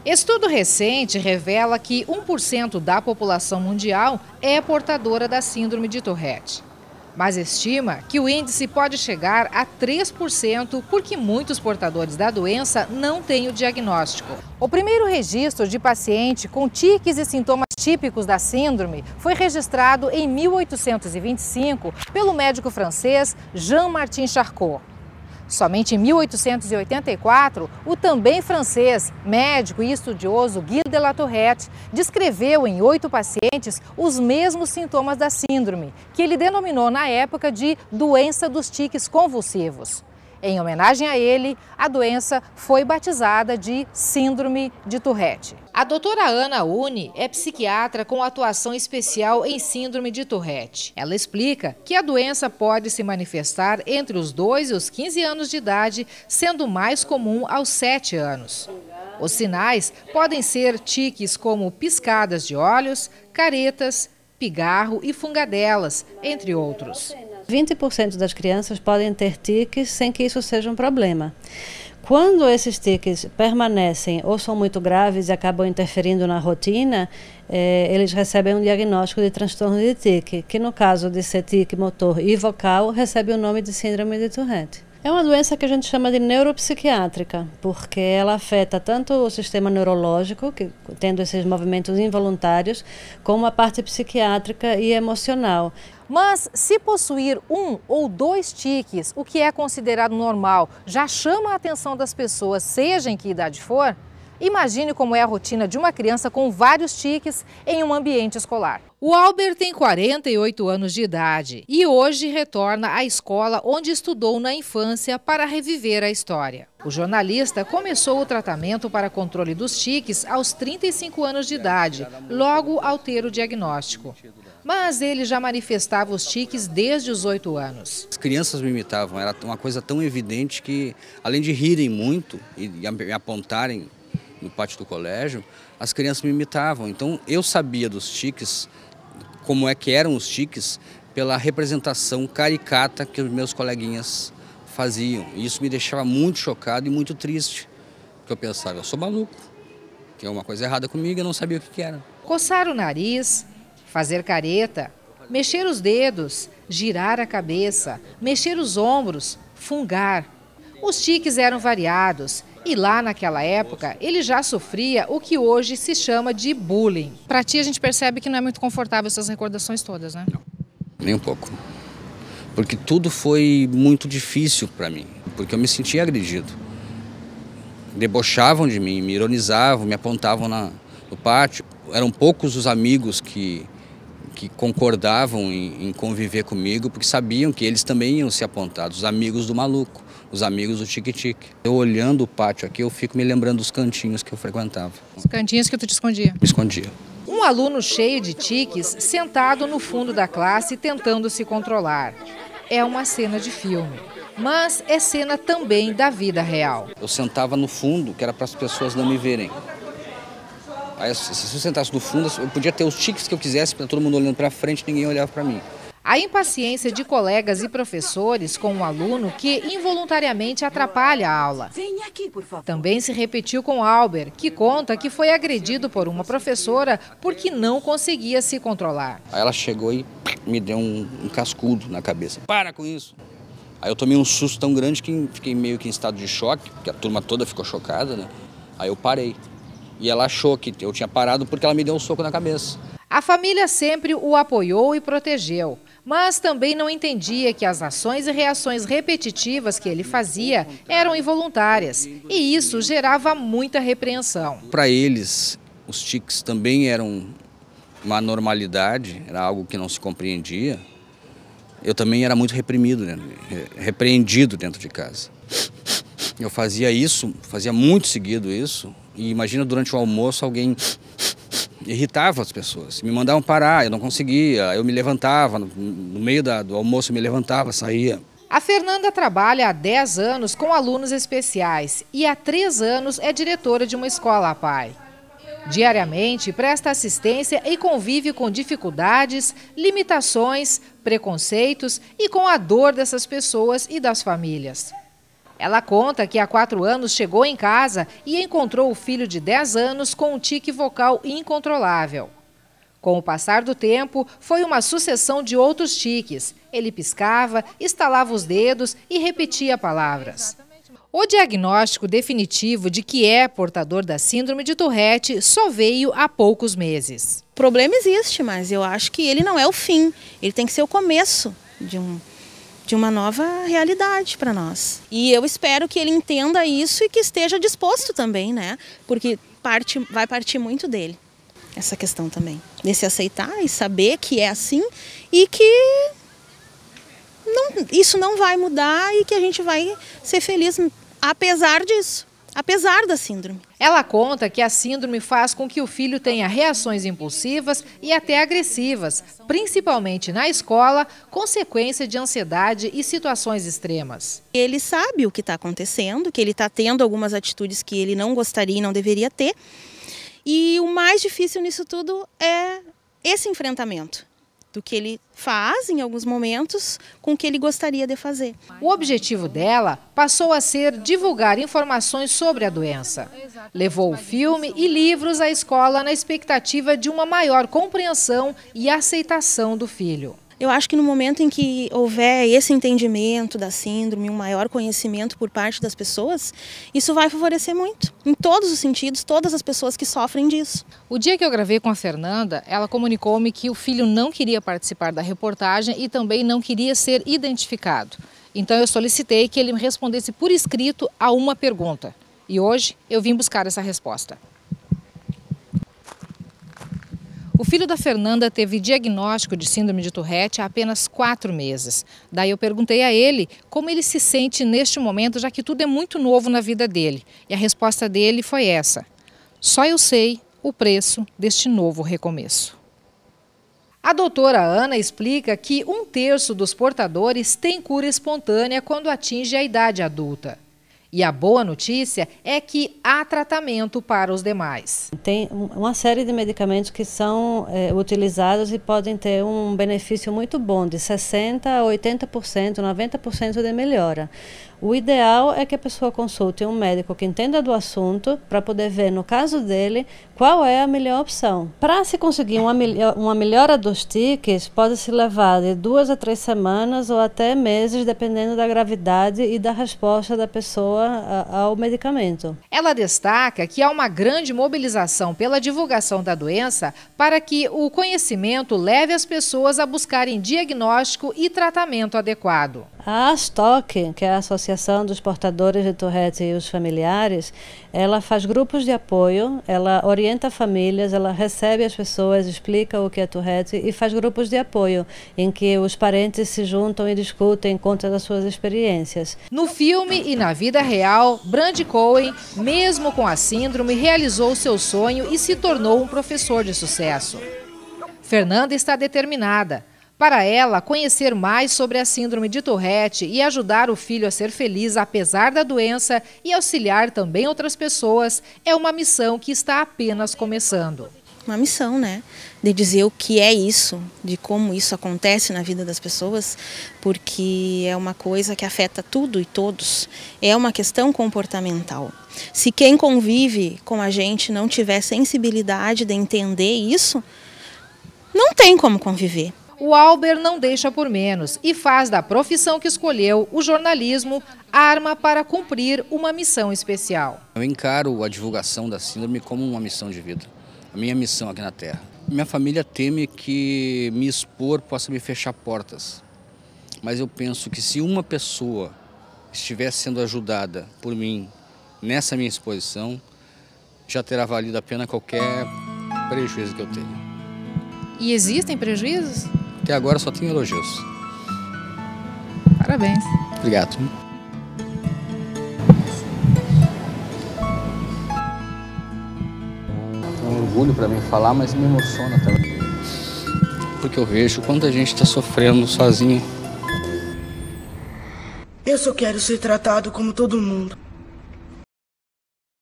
Estudo recente revela que 1% da população mundial é portadora da síndrome de Tourette. Mas estima que o índice pode chegar a 3% porque muitos portadores da doença não têm o diagnóstico. O primeiro registro de paciente com tiques e sintomas típicos da síndrome foi registrado em 1825 pelo médico francês Jean-Martin Charcot. Somente em 1884, o também francês, médico e estudioso Gilles de la Tourette descreveu em 8 pacientes os mesmos sintomas da síndrome, que ele denominou na época de doença dos tiques convulsivos. Em homenagem a ele, a doença foi batizada de síndrome de Tourette. A doutora Ana Uni é psiquiatra com atuação especial em síndrome de Tourette. Ela explica que a doença pode se manifestar entre os 2 e os 15 anos de idade, sendo mais comum aos 7 anos. Os sinais podem ser tiques como piscadas de olhos, caretas, pigarro e fungadelas, entre outros. 20% das crianças podem ter tiques sem que isso seja um problema. Quando esses tiques permanecem ou são muito graves e acabam interferindo na rotina, eles recebem um diagnóstico de transtorno de tique, que no caso de ser tique motor e vocal, recebe o nome de síndrome de Tourette. É uma doença que a gente chama de neuropsiquiátrica, porque ela afeta tanto o sistema neurológico, tendo esses movimentos involuntários, como a parte psiquiátrica e emocional. Mas se possuir 1 ou 2 tiques, o que é considerado normal, já chama a atenção das pessoas, seja em que idade for, imagine como é a rotina de uma criança com vários tiques em um ambiente escolar. O Albert tem 48 anos de idade e hoje retorna à escola onde estudou na infância para reviver a história. O jornalista começou o tratamento para controle dos tiques aos 35 anos de idade, logo ao ter o diagnóstico. Mas ele já manifestava os tiques desde os 8 anos. As crianças me imitavam, era uma coisa tão evidente que, além de rirem muito e me apontarem no pátio do colégio, as crianças me imitavam. Então eu sabia dos tiques, como é que eram os tiques, pela representação caricata que os meus coleguinhas faziam. E isso me deixava muito chocado e muito triste, porque eu pensava, eu sou maluco, tem alguma coisa errada comigo, eu não sabia o que era. Coçar o nariz, fazer careta, mexer os dedos, girar a cabeça, mexer os ombros, fungar. Os tiques eram variados e lá naquela época ele já sofria o que hoje se chama de bullying. Para ti a gente percebe que não é muito confortável essas recordações todas, né? Não, nem um pouco. Porque tudo foi muito difícil para mim, porque eu me sentia agredido. Debochavam de mim, me ironizavam, me apontavam no pátio. Eram poucos os amigos que concordavam em conviver comigo, porque sabiam que eles também iam ser apontados, os amigos do maluco, os amigos do tique-tique. Eu olhando o pátio aqui, eu fico me lembrando dos cantinhos que eu frequentava. Os cantinhos que tu te escondia? Me escondia. Um aluno cheio de tiques, sentado no fundo da classe, tentando se controlar. É uma cena de filme, mas é cena também da vida real. Eu sentava no fundo, que era para as pessoas não me verem. Aí, se eu sentasse no fundo, eu podia ter os tiques que eu quisesse, para todo mundo olhando para frente, ninguém olhava para mim. A impaciência de colegas e professores com um aluno que involuntariamente atrapalha a aula. Venha aqui, por favor. Também se repetiu com Albert, que conta que foi agredido por uma professora porque não conseguia se controlar. Aí ela chegou e me deu um cascudo na cabeça. Para com isso! Aí eu tomei um susto tão grande que fiquei meio que em estado de choque, porque a turma toda ficou chocada, né? Aí eu parei. E ela achou que eu tinha parado porque ela me deu um soco na cabeça. A família sempre o apoiou e protegeu, mas também não entendia que as ações e reações repetitivas que ele fazia eram involuntárias, e isso gerava muita repreensão. Para eles, os tiques também eram uma normalidade, era algo que não se compreendia. Eu também era muito reprimido, né? Repreendido dentro de casa. Eu fazia isso, fazia muito seguido isso, e imagina durante o almoço alguém irritava as pessoas, me mandavam parar, eu não conseguia, eu me levantava, no meio do almoço eu me levantava, saía. A Fernanda trabalha há 10 anos com alunos especiais e há 3 anos é diretora de uma escola à pai. Diariamente presta assistência e convive com dificuldades, limitações, preconceitos e com a dor dessas pessoas e das famílias. Ela conta que há 4 anos chegou em casa e encontrou o filho de 10 anos com um tique vocal incontrolável. Com o passar do tempo, foi uma sucessão de outros tiques. Ele piscava, estalava os dedos e repetia palavras. O diagnóstico definitivo de que é portador da síndrome de Tourette só veio há poucos meses. O problema existe, mas eu acho que ele não é o fim. Ele tem que ser o começo de uma nova realidade para nós. E eu espero que ele entenda isso e que esteja disposto também, né? Porque vai partir muito dele, essa questão também. Desse aceitar e saber que é assim e que isso não vai mudar e que a gente vai ser feliz apesar disso. Apesar da síndrome. Ela conta que a síndrome faz com que o filho tenha reações impulsivas e até agressivas, principalmente na escola, consequência de ansiedade e situações extremas. Ele sabe o que está acontecendo, que ele está tendo algumas atitudes que ele não gostaria e não deveria ter. E o mais difícil nisso tudo é esse enfrentamento do que ele faz em alguns momentos com o que ele gostaria de fazer. O objetivo dela passou a ser divulgar informações sobre a doença. Levou o filme e livros à escola na expectativa de uma maior compreensão e aceitação do filho. Eu acho que no momento em que houver esse entendimento da síndrome, um maior conhecimento por parte das pessoas, isso vai favorecer muito, em todos os sentidos, todas as pessoas que sofrem disso. O dia que eu gravei com a Fernanda, ela comunicou-me que o filho não queria participar da reportagem e também não queria ser identificado. Então eu solicitei que ele me respondesse por escrito a uma pergunta. E hoje eu vim buscar essa resposta. O filho da Fernanda teve diagnóstico de síndrome de Tourette há apenas 4 meses. Daí eu perguntei a ele como ele se sente neste momento, já que tudo é muito novo na vida dele. E a resposta dele foi essa: só eu sei o preço deste novo recomeço. A doutora Ana explica que 1/3 dos portadores tem cura espontânea quando atinge a idade adulta. E a boa notícia é que há tratamento para os demais. Tem uma série de medicamentos que são utilizados e podem ter um benefício muito bom, de 60% a 80%, 90% de melhora. O ideal é que a pessoa consulte um médico que entenda do assunto para poder ver, no caso dele, qual é a melhor opção. Para se conseguir uma melhora dos tiques, pode se levar de 2 a 3 semanas ou até meses, dependendo da gravidade e da resposta da pessoa ao medicamento. Ela destaca que há uma grande mobilização pela divulgação da doença para que o conhecimento leve as pessoas a buscarem diagnóstico e tratamento adequado. A ASTOC, que é a Associação dos Portadores de Tourette e os Familiares, ela faz grupos de apoio, ela orienta famílias, ela recebe as pessoas, explica o que é Tourette e faz grupos de apoio, em que os parentes se juntam e discutem conta das suas experiências. No filme e na vida real, Brandi Cohen, mesmo com a síndrome, realizou seu sonho e se tornou um professor de sucesso. Fernanda está determinada. Para ela, conhecer mais sobre a síndrome de Tourette e ajudar o filho a ser feliz apesar da doença e auxiliar também outras pessoas é uma missão que está apenas começando. Uma missão, né? De dizer o que é isso, de como isso acontece na vida das pessoas, porque é uma coisa que afeta tudo e todos. É uma questão comportamental. Se quem convive com a gente não tiver sensibilidade de entender isso, não tem como conviver. O Albert não deixa por menos e faz da profissão que escolheu, o jornalismo, arma para cumprir uma missão especial. Eu encaro a divulgação da síndrome como uma missão de vida, a minha missão aqui na Terra. Minha família teme que me expor possa me fechar portas, mas eu penso que se uma pessoa estiver sendo ajudada por mim nessa minha exposição, já terá valido a pena qualquer prejuízo que eu tenha. E existem prejuízos? Até agora só tenho elogios. Parabéns. Obrigado. É um orgulho para mim falar, mas me emociona também. Porque eu vejo quanta gente está sofrendo sozinho. Eu só quero ser tratado como todo mundo.